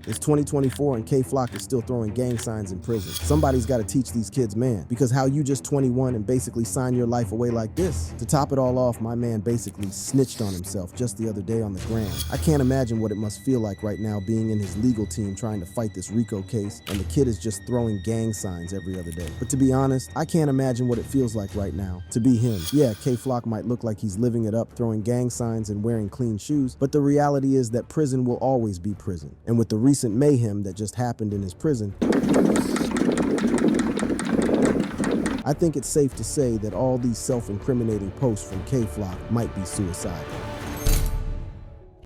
It's 2024 and K Flock is still throwing gang signs in prison. Somebody's got to teach these kids, man, because how you just 21 and basically sign your life away like this? To top it all off, my man basically snitched on himself just the other day on the gram. I can't imagine what it must feel like right now being in his legal team trying to fight this RICO case, and the kid is just throwing gang signs every other day. But to be honest, I can't imagine what it feels like right now to be him. Yeah, K Flock might look like he's living it up, throwing gang signs and wearing clean shoes, but the reality is that prison will always be prison. And with the recent mayhem that just happened in his prison, I think it's safe to say that all these self-incriminating posts from K Flock might be suicidal.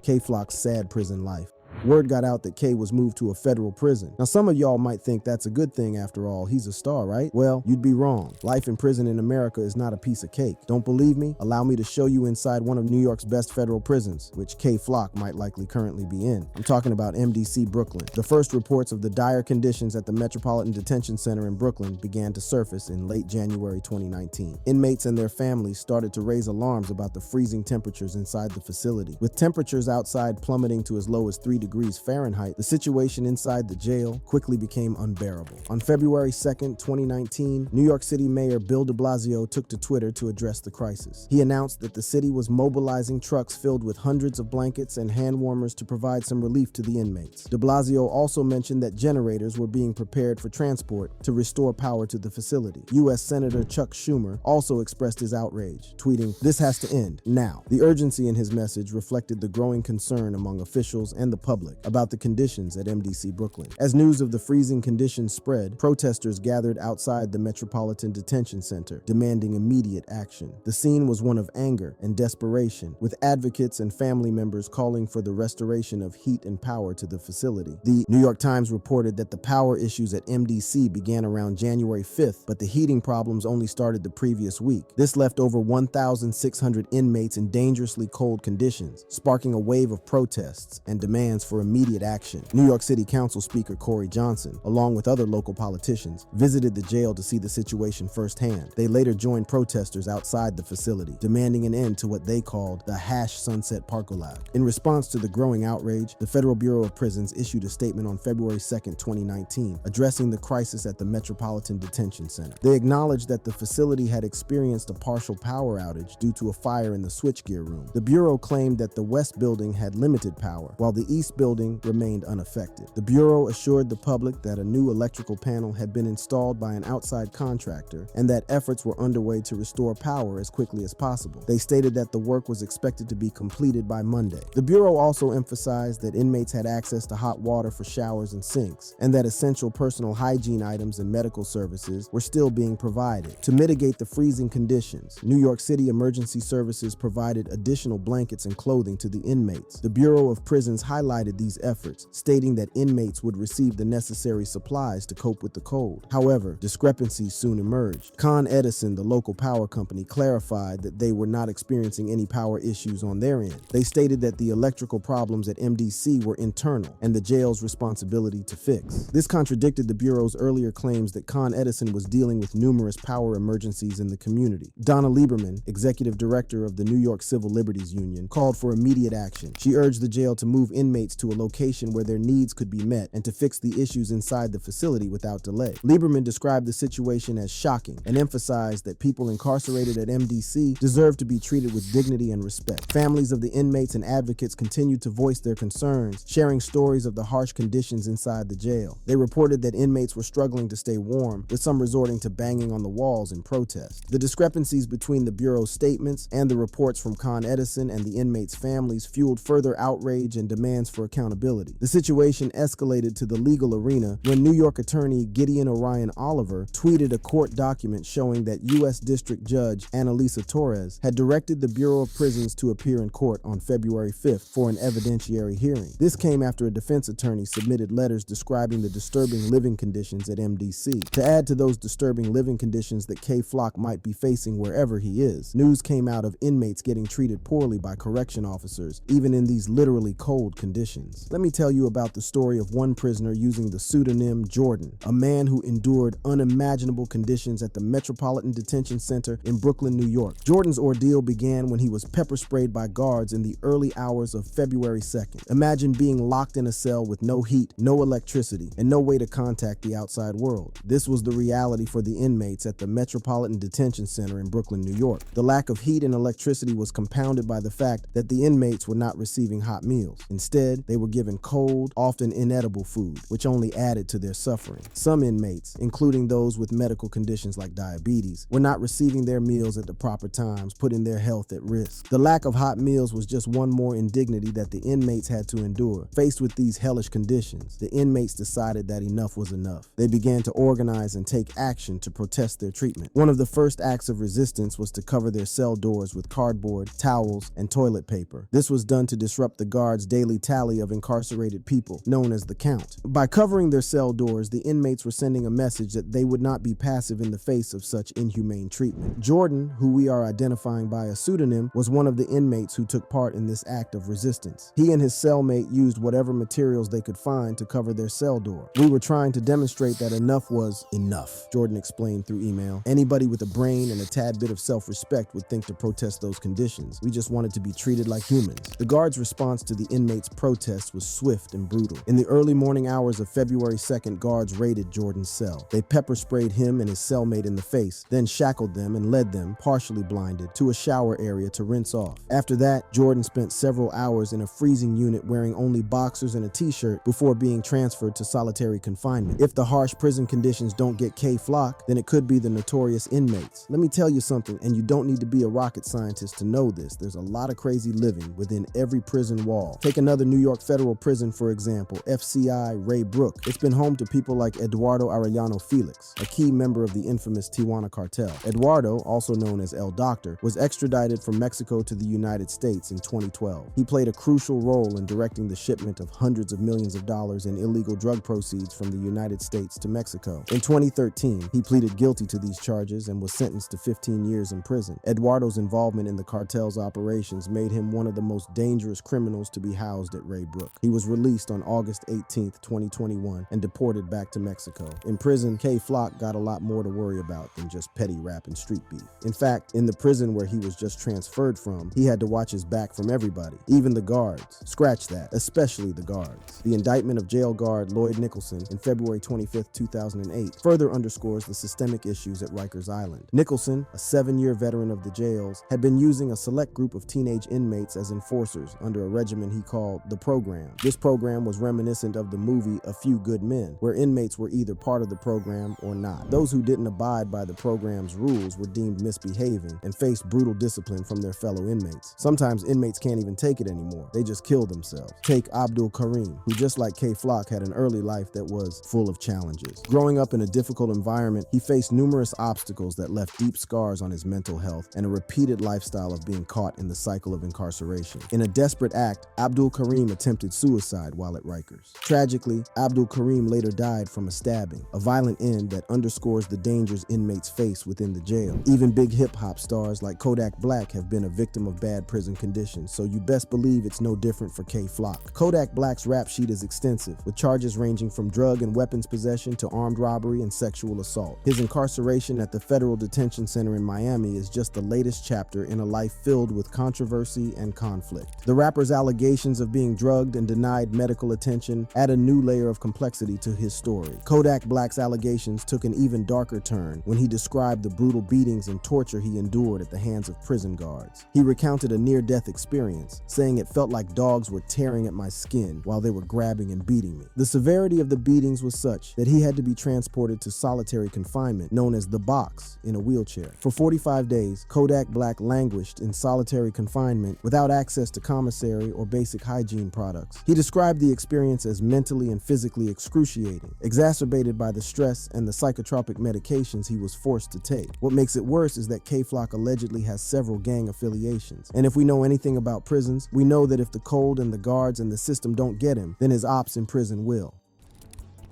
K Flock's sad prison life. Word got out that K was moved to a federal prison. Now, some of y'all might think that's a good thing after all. He's a star, right? Well, you'd be wrong. Life in prison in America is not a piece of cake. Don't believe me? Allow me to show you inside one of New York's best federal prisons, which K Flock might likely currently be in. I'm talking about MDC Brooklyn. The first reports of the dire conditions at the Metropolitan Detention Center in Brooklyn began to surface in late January 2019. Inmates and their families started to raise alarms about the freezing temperatures inside the facility. With temperatures outside plummeting to as low as 3 degrees Fahrenheit, the situation inside the jail quickly became unbearable. On February 2nd, 2019, New York City Mayor Bill de Blasio took to Twitter to address the crisis. He announced that the city was mobilizing trucks filled with hundreds of blankets and hand warmers to provide some relief to the inmates. De Blasio also mentioned that generators were being prepared for transport to restore power to the facility. U.S. Senator Chuck Schumer also expressed his outrage, tweeting, "This has to end now." The urgency in his message reflected the growing concern among officials and the public about the conditions at MDC Brooklyn. As news of the freezing conditions spread, protesters gathered outside the Metropolitan Detention Center, demanding immediate action. The scene was one of anger and desperation, with advocates and family members calling for the restoration of heat and power to the facility. The New York Times reported that the power issues at MDC began around January 5th, but the heating problems only started the previous week. This left over 1,600 inmates in dangerously cold conditions, sparking a wave of protests and demands for immediate action. New York City Council Speaker Corey Johnson, along with other local politicians, visited the jail to see the situation firsthand. They later joined protesters outside the facility, demanding an end to what they called the Sunset Parkolag. In response to the growing outrage, the Federal Bureau of Prisons issued a statement on February 2nd, 2019, addressing the crisis at the Metropolitan Detention Center. They acknowledged that the facility had experienced a partial power outage due to a fire in the switchgear room. The Bureau claimed that the West Building had limited power, while the East Building remained unaffected. The Bureau assured the public that a new electrical panel had been installed by an outside contractor and that efforts were underway to restore power as quickly as possible. They stated that the work was expected to be completed by Monday. The Bureau also emphasized that inmates had access to hot water for showers and sinks, and that essential personal hygiene items and medical services were still being provided. To mitigate the freezing conditions, New York City Emergency Services provided additional blankets and clothing to the inmates. The Bureau of Prisons highlighted these efforts, stating that inmates would receive the necessary supplies to cope with the cold. However, discrepancies soon emerged. Con Edison, the local power company, clarified that they were not experiencing any power issues on their end. They stated that the electrical problems at MDC were internal and the jail's responsibility to fix. This contradicted the Bureau's earlier claims that Con Edison was dealing with numerous power emergencies in the community. Donna Lieberman, executive director of the New York Civil Liberties Union, called for immediate action. She urged the jail to move inmates to a location where their needs could be met and to fix the issues inside the facility without delay. Lieberman described the situation as shocking and emphasized that people incarcerated at MDC deserve to be treated with dignity and respect. Families of the inmates and advocates continued to voice their concerns, sharing stories of the harsh conditions inside the jail. They reported that inmates were struggling to stay warm, with some resorting to banging on the walls in protest. The discrepancies between the Bureau's statements and the reports from Con Edison and the inmates' families fueled further outrage and demands for accountability. The situation escalated to the legal arena when New York attorney Gideon Orion Oliver tweeted a court document showing that U.S. District Judge Annalisa Torres had directed the Bureau of Prisons to appear in court on February 5th for an evidentiary hearing. This came after a defense attorney submitted letters describing the disturbing living conditions at MDC. To add to those disturbing living conditions that K Flock might be facing wherever he is, news came out of inmates getting treated poorly by correction officers, even in these literally cold conditions. conditions. Let me tell you about the story of one prisoner using the pseudonym Jordan, a man who endured unimaginable conditions at the Metropolitan Detention Center in Brooklyn, New York. Jordan's ordeal began when he was pepper sprayed by guards in the early hours of February 2nd. Imagine being locked in a cell with no heat, no electricity, and no way to contact the outside world. This was the reality for the inmates at the Metropolitan Detention Center in Brooklyn, New York. The lack of heat and electricity was compounded by the fact that the inmates were not receiving hot meals. Instead, they were given cold, often inedible food, which only added to their suffering. Some inmates, including those with medical conditions like diabetes, were not receiving their meals at the proper times, putting their health at risk. The lack of hot meals was just one more indignity that the inmates had to endure. Faced with these hellish conditions, the inmates decided that enough was enough. They began to organize and take action to protest their treatment. One of the first acts of resistance was to cover their cell doors with cardboard, towels, and toilet paper. This was done to disrupt the guards' daily tally of incarcerated people, known as the count. By covering their cell doors, the inmates were sending a message that they would not be passive in the face of such inhumane treatment. Jordan, who we are identifying by a pseudonym, was one of the inmates who took part in this act of resistance. He and his cellmate used whatever materials they could find to cover their cell door. "We were trying to demonstrate that enough was enough," Jordan explained through email. "Anybody with a brain and a tad bit of self-respect would think to protest those conditions. We just wanted to be treated like humans." The guards' response to the inmates' protest was swift and brutal. In the early morning hours of February 2nd, guards raided Jordan's cell. They pepper sprayed him and his cellmate in the face, then shackled them and led them, partially blinded, to a shower area to rinse off. After that, Jordan spent several hours in a freezing unit wearing only boxers and a t-shirt before being transferred to solitary confinement. If the harsh prison conditions don't get K-Flock, then it could be the notorious inmates. Let me tell you something, and you don't need to be a rocket scientist to know this. There's a lot of crazy living within every prison wall. Take another New York federal prison, for example, FCI Ray Brook. It's been home to people like Eduardo Arellano Felix, a key member of the infamous Tijuana cartel. Eduardo, also known as El Doctor, was extradited from Mexico to the United States in 2012. He played a crucial role in directing the shipment of hundreds of millions of dollars in illegal drug proceeds from the United States to Mexico. In 2013, he pleaded guilty to these charges and was sentenced to 15 years in prison. Eduardo's involvement in the cartel's operations made him one of the most dangerous criminals to be housed at Ray Brook. He was released on August 18, 2021, and deported back to Mexico. In prison, K-Flock got a lot more to worry about than just petty rap and street beef. In fact, in the prison where he was just transferred from, he had to watch his back from everybody, even the guards. Scratch that, especially the guards. The indictment of jail guard Lloyd Nicholson in February 25, 2008 further underscores the systemic issues at Rikers Island. Nicholson, a 7-year veteran of the jails, had been using a select group of teenage inmates as enforcers under a regimen he called the Program. This program was reminiscent of the movie A Few Good Men, where inmates were either part of the program or not. Those who didn't abide by the program's rules were deemed misbehaving and faced brutal discipline from their fellow inmates. Sometimes inmates can't even take it anymore. They just kill themselves. Take Abdul Karim, who just like K-Flock had an early life that was full of challenges. Growing up in a difficult environment, he faced numerous obstacles that left deep scars on his mental health and a repeated lifestyle of being caught in the cycle of incarceration. In a desperate act, Abdul Karim attempted suicide while at Rikers. Tragically, Abdul Karim later died from a stabbing, a violent end that underscores the dangers inmates face within the jail. Even big hip-hop stars like Kodak Black have been a victim of bad prison conditions, so you best believe it's no different for K-Flock. Kodak Black's rap sheet is extensive, with charges ranging from drug and weapons possession to armed robbery and sexual assault. His incarceration at the Federal Detention Center in Miami is just the latest chapter in a life filled with controversy and conflict. The rapper's allegations of being drugged and denied medical attention add a new layer of complexity to his story. Kodak Black's allegations took an even darker turn when he described the brutal beatings and torture he endured at the hands of prison guards. He recounted a near-death experience, saying it felt like dogs were tearing at my skin while they were grabbing and beating me. The severity of the beatings was such that he had to be transported to solitary confinement, known as the box, in a wheelchair. For 45 days, Kodak Black languished in solitary confinement without access to commissary or basic hygiene products. He described the experience as mentally and physically excruciating, exacerbated by the stress and the psychotropic medications he was forced to take. What makes it worse is that K-Flock allegedly has several gang affiliations. And if we know anything about prisons, we know that if the cold and the guards and the system don't get him, then his ops in prison will.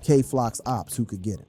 K-Flock's ops who could get him.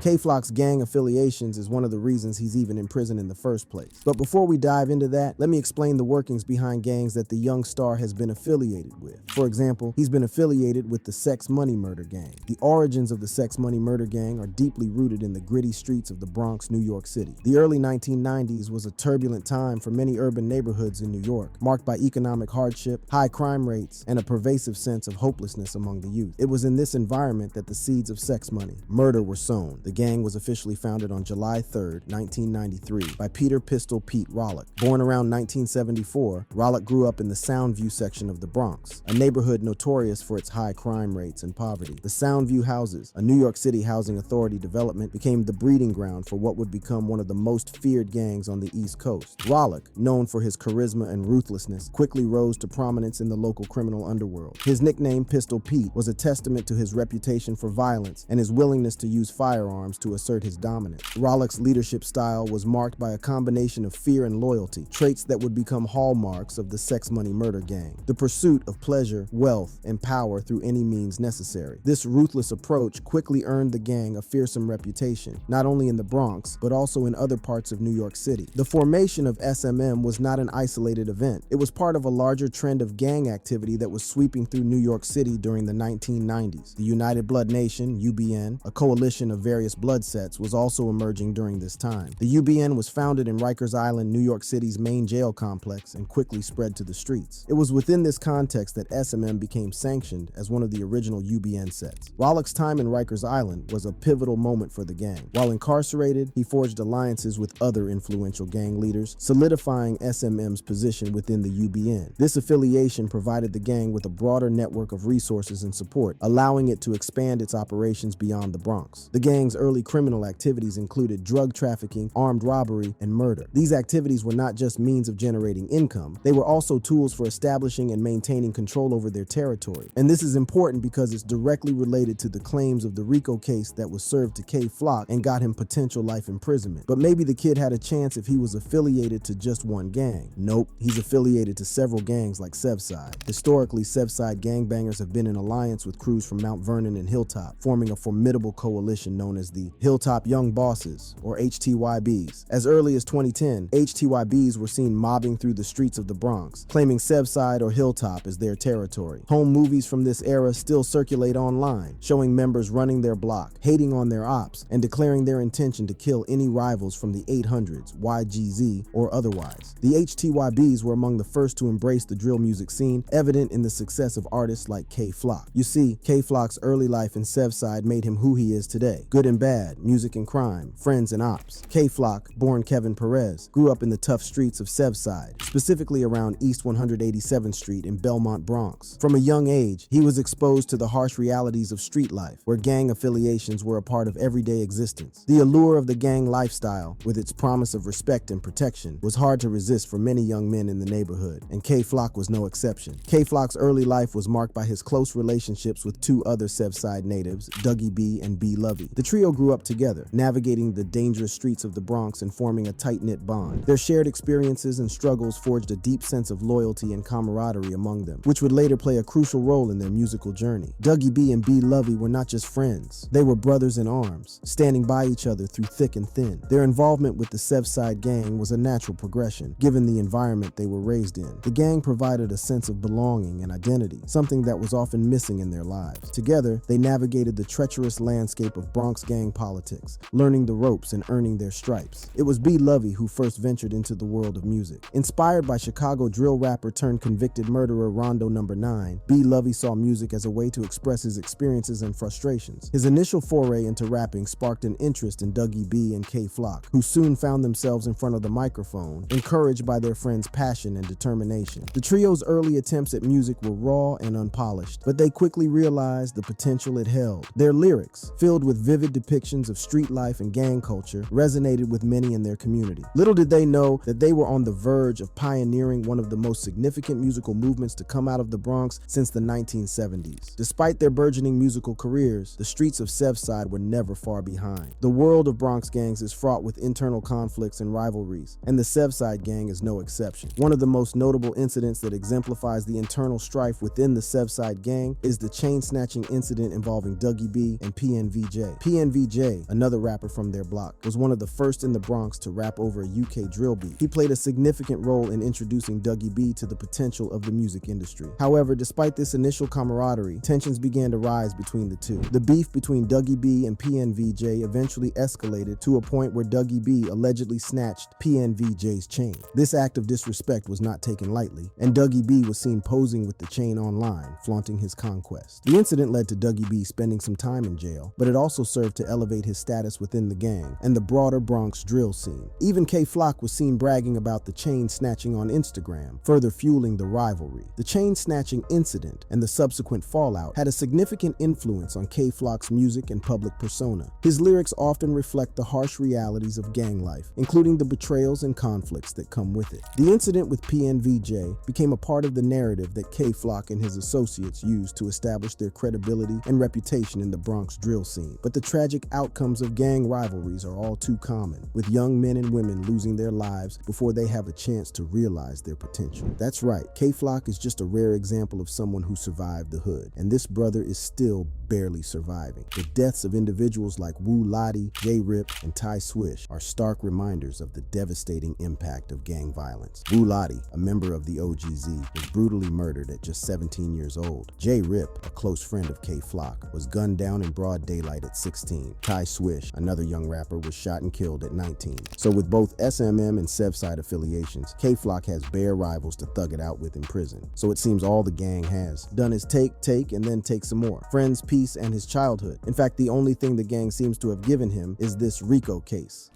K-Flock's gang affiliations is one of the reasons he's even in prison in the first place. But before we dive into that, let me explain the workings behind gangs that the young star has been affiliated with. For example, he's been affiliated with the Sex Money Murder Gang. The origins of the Sex Money Murder Gang are deeply rooted in the gritty streets of the Bronx, New York City. The early 1990s was a turbulent time for many urban neighborhoods in New York, marked by economic hardship, high crime rates, and a pervasive sense of hopelessness among the youth. It was in this environment that the seeds of sex money, murder were sown. The gang was officially founded on July 3, 1993, by Peter "Pistol" Pete Rollick. Born around 1974, Rollick grew up in the Soundview section of the Bronx, a neighborhood notorious for its high crime rates and poverty. The Soundview Houses, a New York City Housing Authority development, became the breeding ground for what would become one of the most feared gangs on the East Coast. Rollick, known for his charisma and ruthlessness, quickly rose to prominence in the local criminal underworld. His nickname, Pistol Pete, was a testament to his reputation for violence and his willingness to use firearms to assert his dominance. Rollick's leadership style was marked by a combination of fear and loyalty, traits that would become hallmarks of the Sex Money Murder Gang. The pursuit of pleasure, wealth, and power through any means necessary. This ruthless approach quickly earned the gang a fearsome reputation, not only in the Bronx, but also in other parts of New York City. The formation of SMM was not an isolated event. It was part of a larger trend of gang activity that was sweeping through New York City during the 1990s. The United Blood Nation, UBN, a coalition of various blood sets, was also emerging during this time. The UBN was founded in Rikers Island, New York City's main jail complex, and quickly spread to the streets. It was within this context that SMM became sanctioned as one of the original UBN sets. Rollick's time in Rikers Island was a pivotal moment for the gang. While incarcerated, he forged alliances with other influential gang leaders, solidifying SMM's position within the UBN. This affiliation provided the gang with a broader network of resources and support, allowing it to expand its operations beyond the Bronx. The gang's early criminal activities included drug trafficking, armed robbery, and murder. These activities were not just means of generating income, they were also tools for establishing and maintaining control over their territory. And this is important because it's directly related to the claims of the RICO case that was served to K-Flock and got him potential life imprisonment. But maybe the kid had a chance if he was affiliated to just one gang. Nope, he's affiliated to several gangs like Sevside. Historically, Sevside gangbangers have been in alliance with crews from Mount Vernon and Hilltop, forming a formidable coalition known as the Hilltop Young Bosses, or HTYBs. As early as 2010, HTYBs were seen mobbing through the streets of the Bronx, claiming Sevside or Hilltop as their territory. Home movies from this era still circulate online, showing members running their block, hating on their ops, and declaring their intention to kill any rivals from the 800s, YGZ, or otherwise. The HTYBs were among the first to embrace the drill music scene, evident in the success of artists like K-Flock. You see, K-Flock's early life in Sevside made him who he is today. Good and bad, music and crime, friends and ops. K-Flock, born Kevin Perez, grew up in the tough streets of Sevside, specifically around East 187th Street in Belmont, Bronx. From a young age, he was exposed to the harsh realities of street life, where gang affiliations were a part of everyday existence. The allure of the gang lifestyle, with its promise of respect and protection, was hard to resist for many young men in the neighborhood, and K-Flock was no exception. K-Flock's early life was marked by his close relationships with two other Sevside natives, Dougie B and B Lovey. The trio grew up together, navigating the dangerous streets of the Bronx and forming a tight-knit bond. Their shared experiences and struggles forged a deep sense of loyalty and camaraderie among them, which would later play a crucial role in their musical journey. Dougie B and B Lovey were not just friends, they were brothers in arms, standing by each other through thick and thin. Their involvement with the Sevside gang was a natural progression, given the environment they were raised in. The gang provided a sense of belonging and identity, something that was often missing in their lives. Together, they navigated the treacherous landscape of Bronx gang politics, learning the ropes and earning their stripes. It was B Lovey who first ventured into the world of music. Inspired by Chicago drill rapper turned convicted murderer Rondo No. 9, B Lovey saw music as a way to express his experiences and frustrations. His initial foray into rapping sparked an interest in Dougie B and K-Flock, who soon found themselves in front of the microphone, encouraged by their friends' passion and determination. The trio's early attempts at music were raw and unpolished, but they quickly realized the potential it held. Their lyrics, filled with vivid depictions of street life and gang culture, resonated with many in their community. Little did they know that they were on the verge of pioneering one of the most significant musical movements to come out of the Bronx since the 1970s. Despite their burgeoning musical careers, the streets of Sevside were never far behind. The world of Bronx gangs is fraught with internal conflicts and rivalries, and the Sevside gang is no exception. One of the most notable incidents that exemplifies the internal strife within the Sevside gang is the chain-snatching incident involving Dougie B and PNVJ. PNVJ, another rapper from their block, was one of the first in the Bronx to rap over a UK drill beat. He played a significant role in introducing Dougie B to the potential of the music industry. However, despite this initial camaraderie, tensions began to rise between the two. The beef between Dougie B and PNVJ eventually escalated to a point where Dougie B allegedly snatched PNVJ's chain. This act of disrespect was not taken lightly, and Dougie B was seen posing with the chain online, flaunting his conquest. The incident led to Dougie B spending some time in jail, but it also served to elevate his status within the gang and the broader Bronx drill scene. Even K-Flock was seen bragging about the chain snatching on Instagram, further fueling the rivalry. The chain snatching incident and the subsequent fallout had a significant influence on K-Flock's music and public persona. His lyrics often reflect the harsh realities of gang life, including the betrayals and conflicts that come with it. The incident with PNVJ became a part of the narrative that K-Flock and his associates used to establish their credibility and reputation in the Bronx drill scene. But the tragic outcomes of gang rivalries are all too common, with young men and women losing their lives before they have a chance to realize their potential. That's right, K-Flock is just a rare example of someone who survived the hood, and this brother is still barely surviving. The deaths of individuals like Wu Lottie, J-Rip, and Ty Swish are stark reminders of the devastating impact of gang violence. Wu Lottie, a member of the OGZ, was brutally murdered at just 17 years old. J-Rip, a close friend of K-Flock, was gunned down in broad daylight at 16. Ty Swish, another young rapper, was shot and killed at 19. So with both SMM and Sevside affiliations, K-Flock has bare rivals to thug it out with in prison. So it seems all the gang has done is take, and then take some more. Friends, peace, and his childhood. In fact, the only thing the gang seems to have given him is this RICO case.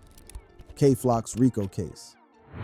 K-Flock's RICO case.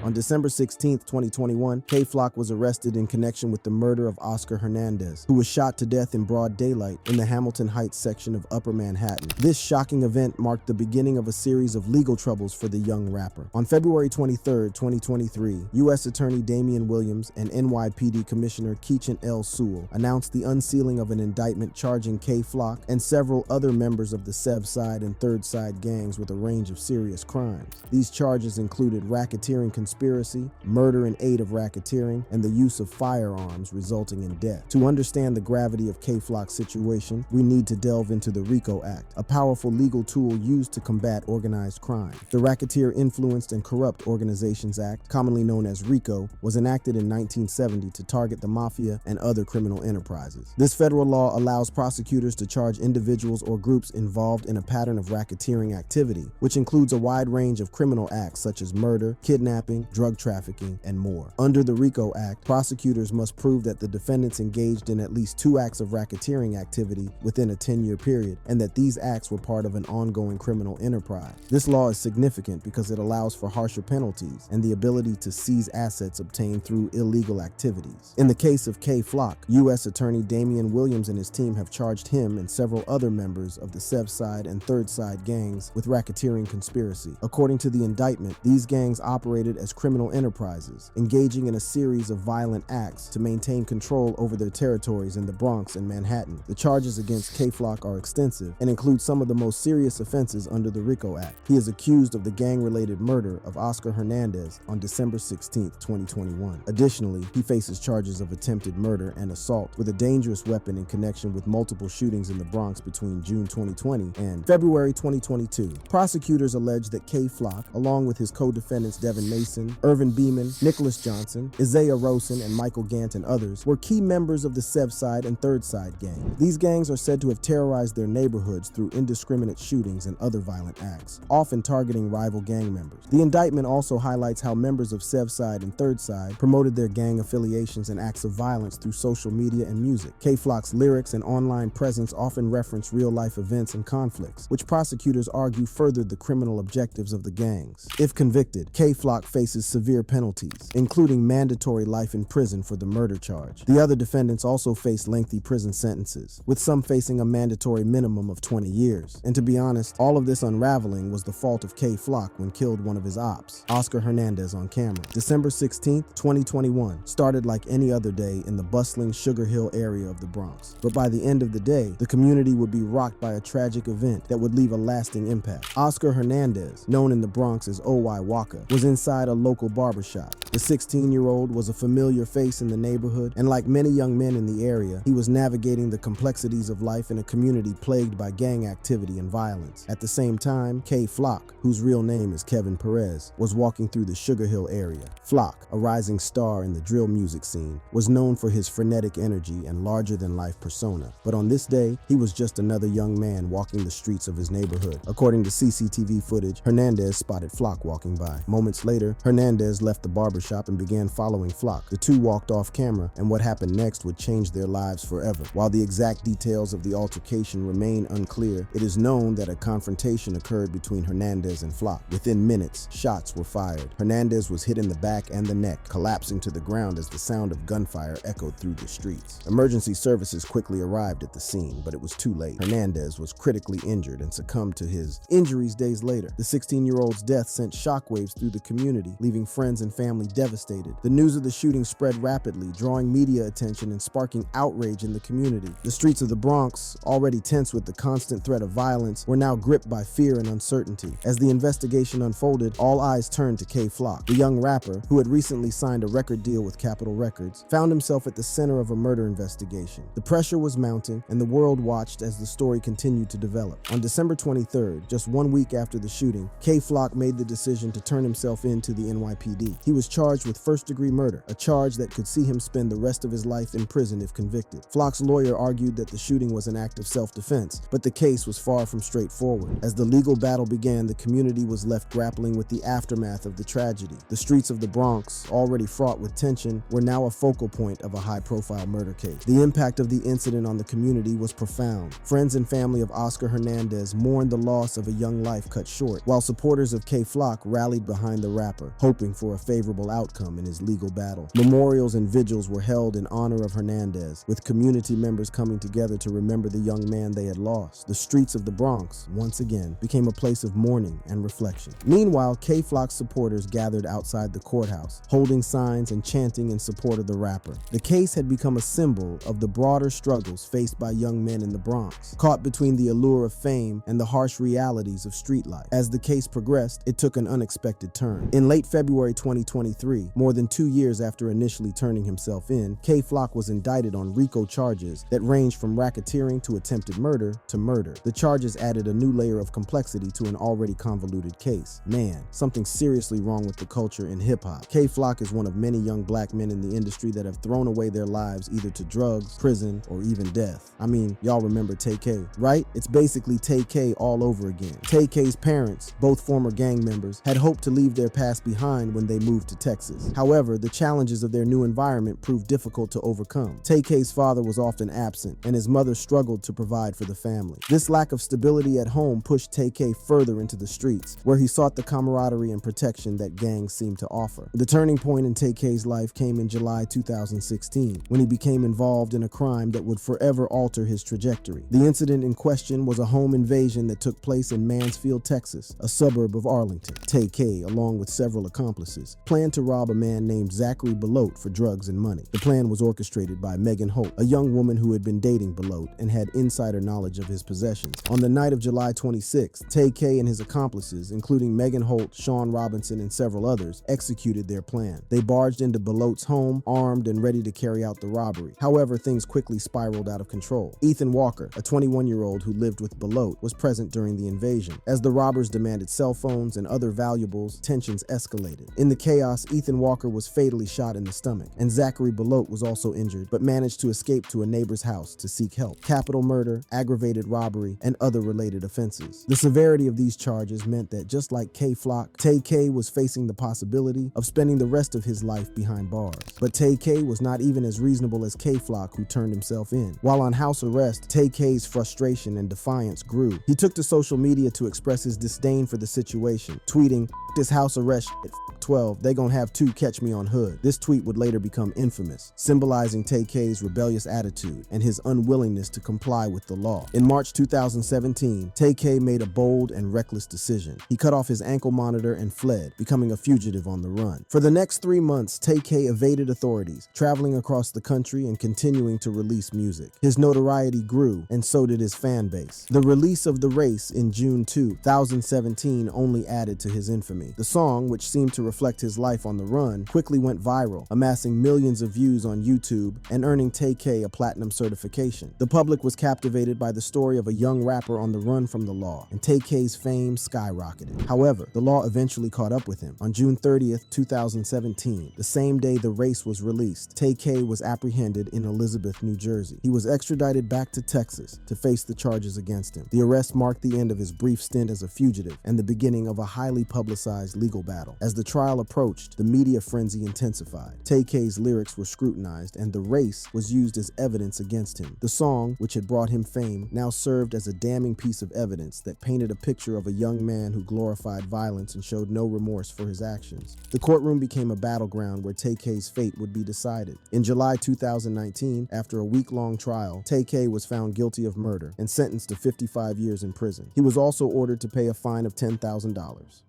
On December 16, 2021, K-Flock was arrested in connection with the murder of Oscar Hernandez, who was shot to death in broad daylight in the Hamilton Heights section of Upper Manhattan. This shocking event marked the beginning of a series of legal troubles for the young rapper. On February 23, 2023, U.S. Attorney Damian Williams and NYPD Commissioner Keechant L. Sewell announced the unsealing of an indictment charging K-Flock and several other members of the Sevside and Third Side gangs with a range of serious crimes. These charges included racketeering, conspiracy, murder in aid of racketeering, and the use of firearms resulting in death. To understand the gravity of K-Flock's situation, we need to delve into the RICO Act, a powerful legal tool used to combat organized crime. The Racketeer Influenced and Corrupt Organizations Act, commonly known as RICO, was enacted in 1970 to target the mafia and other criminal enterprises. This federal law allows prosecutors to charge individuals or groups involved in a pattern of racketeering activity, which includes a wide range of criminal acts such as murder, kidnapping, drug trafficking, and more. Under the RICO Act, prosecutors must prove that the defendants engaged in at least 2 acts of racketeering activity within a 10-year period, and that these acts were part of an ongoing criminal enterprise. This law is significant because it allows for harsher penalties and the ability to seize assets obtained through illegal activities. In the case of K-Flock, U.S. Attorney Damian Williams and his team have charged him and several other members of the Sevside and Third Side gangs with racketeering conspiracy. According to the indictment, these gangs operated as criminal enterprises, engaging in a series of violent acts to maintain control over their territories in the Bronx and Manhattan. The charges against K-Flock are extensive and include some of the most serious offenses under the RICO Act. He is accused of the gang-related murder of Oscar Hernandez on December 16, 2021. Additionally, he faces charges of attempted murder and assault with a dangerous weapon in connection with multiple shootings in the Bronx between June 2020 and February 2022. Prosecutors allege that K-Flock, along with his co-defendants Devin Mason, Irvin Beeman, Nicholas Johnson, Isaiah Rosen, and Michael Gant and others, were key members of the Sevside and Third Side gang. These gangs are said to have terrorized their neighborhoods through indiscriminate shootings and other violent acts, often targeting rival gang members. The indictment also highlights how members of Sevside and Third Side promoted their gang affiliations and acts of violence through social media and music. K-Flock's lyrics and online presence often reference real-life events and conflicts, which prosecutors argue furthered the criminal objectives of the gangs. If convicted, K-Flock faces severe penalties, including mandatory life in prison for the murder charge. The other defendants also face lengthy prison sentences, with some facing a mandatory minimum of 20 years. And to be honest, all of this unraveling was the fault of K-Flock when killed one of his ops, Oscar Hernandez, on camera. December 16, 2021 started like any other day in the bustling Sugar Hill area of the Bronx. But by the end of the day, the community would be rocked by a tragic event that would leave a lasting impact. Oscar Hernandez, known in the Bronx as O.Y. Waka, was inside inside a local barbershop. The 16-year-old was a familiar face in the neighborhood, and like many young men in the area, he was navigating the complexities of life in a community plagued by gang activity and violence. At the same time, Kay Flock, whose real name is Kevin Perez, was walking through the Sugar Hill area. Flock, a rising star in the drill music scene, was known for his frenetic energy and larger-than-life persona. But on this day, he was just another young man walking the streets of his neighborhood. According to CCTV footage, Hernandez spotted Flock walking by. Moments later, Hernandez left the barbershop and began following Flock. The two walked off camera, and what happened next would change their lives forever. While the exact details of the altercation remain unclear, it is known that a confrontation occurred between Hernandez and Flock. Within minutes, shots were fired. Hernandez was hit in the back and the neck, collapsing to the ground as the sound of gunfire echoed through the streets. Emergency services quickly arrived at the scene, but it was too late. Hernandez was critically injured and succumbed to his injuries days later. The 16-year-old's death sent shockwaves through the community, leaving friends and family devastated. The news of the shooting spread rapidly, drawing media attention and sparking outrage in the community. The streets of the Bronx, already tense with the constant threat of violence, were now gripped by fear and uncertainty. As the investigation unfolded, all eyes turned to Kay Flock. The young rapper, who had recently signed a record deal with Capitol Records, found himself at the center of a murder investigation. The pressure was mounting, and the world watched as the story continued to develop. On December 23rd, just 1 week after the shooting, Kay Flock made the decision to turn himself in to the NYPD. He was charged with first-degree murder, a charge that could see him spend the rest of his life in prison if convicted. Flock's lawyer argued that the shooting was an act of self-defense, but the case was far from straightforward. As the legal battle began, the community was left grappling with the aftermath of the tragedy. The streets of the Bronx, already fraught with tension, were now a focal point of a high-profile murder case. The impact of the incident on the community was profound. Friends and family of Oscar Hernandez mourned the loss of a young life cut short, while supporters of Kay Flock rallied behind the rapper, hoping for a favorable outcome in his legal battle. Memorials and vigils were held in honor of Hernandez, with community members coming together to remember the young man they had lost. The streets of the Bronx, once again, became a place of mourning and reflection. Meanwhile, Kay Flock's supporters gathered outside the courthouse, holding signs and chanting in support of the rapper. The case had become a symbol of the broader struggles faced by young men in the Bronx, caught between the allure of fame and the harsh realities of street life. As the case progressed, it took an unexpected turn. In late February 2023, more than 2 years after initially turning himself in, Kay Flock was indicted on RICO charges that ranged from racketeering to attempted murder to murder. The charges added a new layer of complexity to an already convoluted case. Man, something seriously wrong with the culture in hip-hop. Kay Flock is one of many young black men in the industry that have thrown away their lives either to drugs, prison, or even death. I mean, y'all remember Tay K, right? It's basically Tay K all over again. Tay K's parents, both former gang members, had hoped to leave their past behind when they moved to Texas. However, the challenges of their new environment proved difficult to overcome. Tay K's father was often absent, and his mother struggled to provide for the family. This lack of stability at home pushed Tay K further into the streets, where he sought the camaraderie and protection that gangs seemed to offer. The turning point in Tay K's life came in July 2016, when he became involved in a crime that would forever alter his trajectory. The incident in question was a home invasion that took place in Mansfield, Texas, a suburb of Arlington. Tay K, along with several accomplices, planned to rob a man named Zachary Belote for drugs and money. The plan was orchestrated by Megan Holt, a young woman who had been dating Belote and had insider knowledge of his possessions. On the night of July 26, Tay K and his accomplices, including Megan Holt, Sean Robinson, and several others, executed their plan. They barged into Belote's home, armed and ready to carry out the robbery. However, things quickly spiraled out of control. Ethan Walker, a 21-year-old who lived with Belote, was present during the invasion. As the robbers demanded cell phones and other valuables, tensions escalated. In the chaos, Ethan Walker was fatally shot in the stomach, and Zachary Belote was also injured, but managed to escape to a neighbor's house to seek help. Capital murder, aggravated robbery, and other related offenses. The severity of these charges meant that just like Kay Flock, Tay K was facing the possibility of spending the rest of his life behind bars. But Tay K was not even as reasonable as Kay Flock, who turned himself in. While on house arrest, Tay K's frustration and defiance grew. He took to social media to express his disdain for the situation, tweeting, "This house arrest shit, 12, they gon' have two catch me on hood." This tweet would later become infamous, symbolizing Tay K's rebellious attitude and his unwillingness to comply with the law. In March 2017, Tay K made a bold and reckless decision. He cut off his ankle monitor and fled, becoming a fugitive on the run. For the next 3 months, Tay K evaded authorities, traveling across the country and continuing to release music. His notoriety grew, and so did his fan base. The release of The Race in June 2017 only added to his infamy. The song, which which seemed to reflect his life on the run, quickly went viral, amassing millions of views on YouTube and earning Tay-K a platinum certification. The public was captivated by the story of a young rapper on the run from the law, and Tay-K's fame skyrocketed. However, the law eventually caught up with him. On June 30th, 2017, the same day the race was released, Tay-K was apprehended in Elizabeth, New Jersey. He was extradited back to Texas to face the charges against him. The arrest marked the end of his brief stint as a fugitive and the beginning of a highly publicized legal battle. As the trial approached, the media frenzy intensified. Tay-K's lyrics were scrutinized, and the race was used as evidence against him. The song, which had brought him fame, now served as a damning piece of evidence that painted a picture of a young man who glorified violence and showed no remorse for his actions. The courtroom became a battleground where Tay-K's fate would be decided. In July 2019, after a week-long trial, Tay-K was found guilty of murder and sentenced to 55 years in prison. He was also ordered to pay a fine of $10,000.